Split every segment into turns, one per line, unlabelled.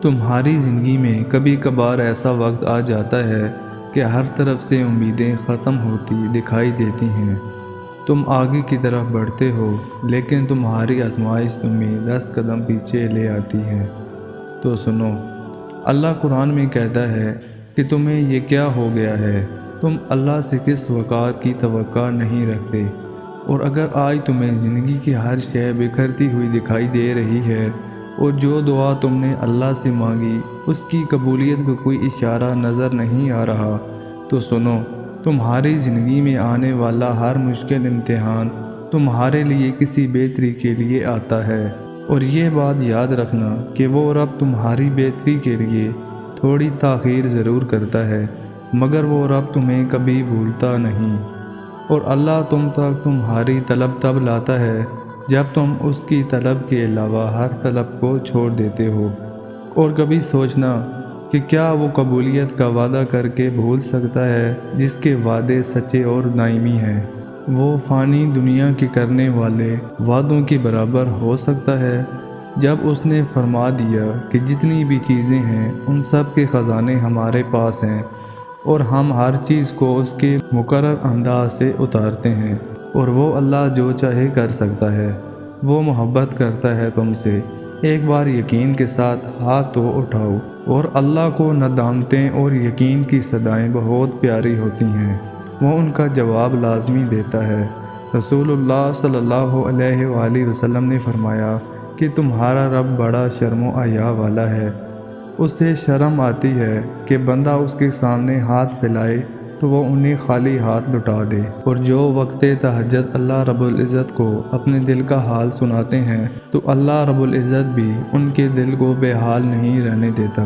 تمہاری زندگی میں کبھی کبھار ایسا وقت آ جاتا ہے کہ ہر طرف سے امیدیں ختم ہوتی دکھائی دیتی ہیں۔ تم آگے کی طرف بڑھتے ہو لیکن تمہاری آزمائش تمہیں 10 قدم پیچھے لے آتی ہے۔ تو سنو، اللہ قرآن میں کہتا ہے کہ تمہیں یہ کیا ہو گیا ہے، تم اللہ سے کس وقار کی توقع نہیں رکھتے؟ اور اگر آج تمہیں زندگی کی ہر شے بکھرتی ہوئی دکھائی دے رہی ہے اور جو دعا تم نے اللہ سے مانگی اس کی قبولیت کا کوئی اشارہ نظر نہیں آ رہا، تو سنو، تمہاری زندگی میں آنے والا ہر مشکل امتحان تمہارے لیے کسی بہتری کے لیے آتا ہے۔ اور یہ بات یاد رکھنا کہ وہ رب تمہاری بہتری کے لیے تھوڑی تاخیر ضرور کرتا ہے، مگر وہ رب تمہیں کبھی بھولتا نہیں۔ اور اللہ تم تک تمہاری طلب تب لاتا ہے جب تم اس کی طلب کے علاوہ ہر طلب کو چھوڑ دیتے ہو۔ اور کبھی سوچنا کہ کیا وہ قبولیت کا وعدہ کر کے بھول سکتا ہے جس کے وعدے سچے اور دائمی ہیں؟ وہ فانی دنیا کے کرنے والے وعدوں کے برابر ہو سکتا ہے جب اس نے فرما دیا کہ جتنی بھی چیزیں ہیں ان سب کے خزانے ہمارے پاس ہیں اور ہم ہر چیز کو اس کے مقرر انداز سے اتارتے ہیں، اور وہ اللہ جو چاہے کر سکتا ہے۔ وہ محبت کرتا ہے تم سے، ایک بار یقین کے ساتھ ہاتھ تو اٹھاؤ۔ اور اللہ کو ندامتیں اور یقین کی صدائیں بہت پیاری ہوتی ہیں، وہ ان کا جواب لازمی دیتا ہے۔ رسول اللہ صلی اللہ علیہ وآلہ وسلم نے فرمایا کہ تمہارا رب بڑا شرم و حیا والا ہے، اسے شرم آتی ہے کہ بندہ اس کے سامنے ہاتھ پھیلائے تو وہ انہیں خالی ہاتھ لٹا دے۔ اور جو وقت تہجد اللہ رب العزت کو اپنے دل کا حال سناتے ہیں تو اللہ رب العزت بھی ان کے دل کو بے حال نہیں رہنے دیتا۔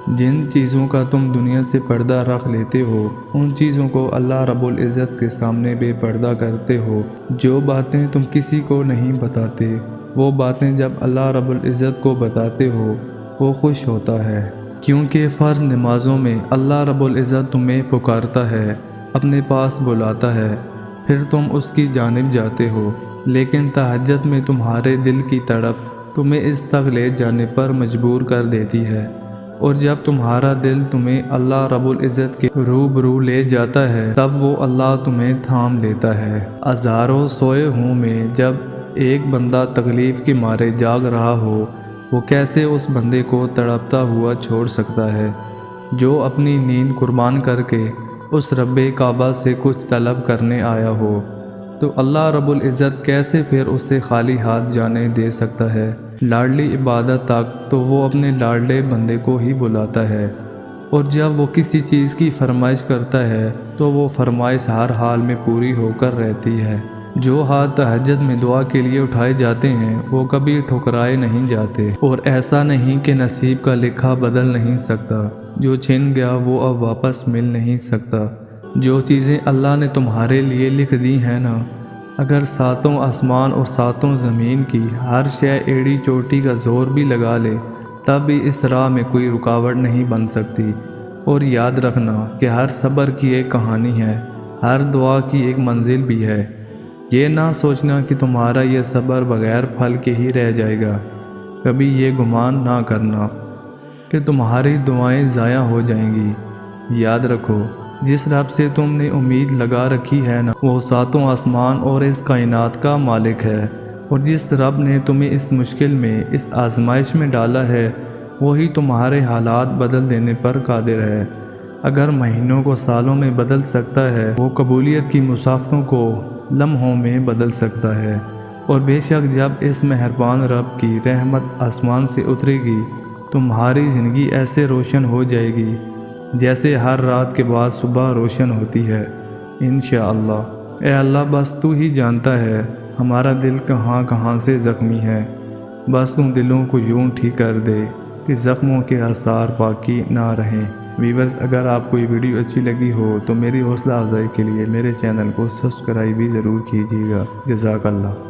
جن چیزوں کا تم دنیا سے پردہ رکھ لیتے ہو ان چیزوں کو اللہ رب العزت کے سامنے بے پردہ کرتے ہو۔ جو باتیں تم کسی کو نہیں بتاتے وہ باتیں جب اللہ رب العزت کو بتاتے ہو وہ خوش ہوتا ہے، کیونکہ فرض نمازوں میں اللہ رب العزت تمہیں پکارتا ہے، اپنے پاس بلاتا ہے، پھر تم اس کی جانب جاتے ہو، لیکن تہجد میں تمہارے دل کی تڑپ تمہیں اس تک لے جانے پر مجبور کر دیتی ہے۔ اور جب تمہارا دل تمہیں اللہ رب العزت کے روبرو لے جاتا ہے تب وہ اللہ تمہیں تھام لیتا ہے۔ ہزاروں سوئے ہوں میں جب ایک بندہ تکلیف کے مارے جاگ رہا ہو، وہ کیسے اس بندے کو تڑپتا ہوا چھوڑ سکتا ہے جو اپنی نیند قربان کر کے اس رب کعبہ سے کچھ طلب کرنے آیا ہو؟ تو اللہ رب العزت کیسے پھر اسے خالی ہاتھ جانے دے سکتا ہے؟ لاڈلی عبادت تک تو وہ اپنے لاڈلے بندے کو ہی بلاتا ہے، اور جب وہ کسی چیز کی فرمائش کرتا ہے تو وہ فرمائش ہر حال میں پوری ہو کر رہتی ہے۔ جو ہاتھ تہجد میں دعا کے لیے اٹھائے جاتے ہیں وہ کبھی ٹھکرائے نہیں جاتے، اور ایسا نہیں کہ نصیب کا لکھا بدل نہیں سکتا، جو چھن گیا وہ اب واپس مل نہیں سکتا۔ جو چیزیں اللہ نے تمہارے لیے لکھ دی ہیں نا، اگر ساتوں آسمان اور ساتوں زمین کی ہر شے ایڑی چوٹی کا زور بھی لگا لے تب بھی اس راہ میں کوئی رکاوٹ نہیں بن سکتی۔ اور یاد رکھنا کہ ہر صبر کی ایک کہانی ہے، ہر دعا کی ایک منزل بھی ہے۔ یہ نہ سوچنا کہ تمہارا یہ صبر بغیر پھل کے ہی رہ جائے گا، کبھی یہ گمان نہ کرنا کہ تمہاری دعائیں ضائع ہو جائیں گی۔ یاد رکھو، جس رب سے تم نے امید لگا رکھی ہے نا، وہ ساتوں آسمان اور اس کائنات کا مالک ہے، اور جس رب نے تمہیں اس مشکل میں، اس آزمائش میں ڈالا ہے، وہی تمہارے حالات بدل دینے پر قادر ہے۔ اگر مہینوں کو سالوں میں بدل سکتا ہے، وہ قبولیت کی مسافتوں کو لمحوں میں بدل سکتا ہے۔ اور بے شک جب اس مہربان رب کی رحمت آسمان سے اترے گی، تمہاری زندگی ایسے روشن ہو جائے گی جیسے ہر رات کے بعد صبح روشن ہوتی ہے انشاءاللہ۔ اے اللہ، بس تو ہی جانتا ہے ہمارا دل کہاں کہاں سے زخمی ہے، بس تم دلوں کو یوں ٹھیک کر دے کہ زخموں کے آثار باقی نہ رہیں۔ ویورز، اگر آپ کو یہ ویڈیو اچھی لگی ہو تو میری حوصلہ افزائی کے لیے میرے چینل کو سبسکرائب بھی ضرور کیجیے گا۔ جزاک اللہ۔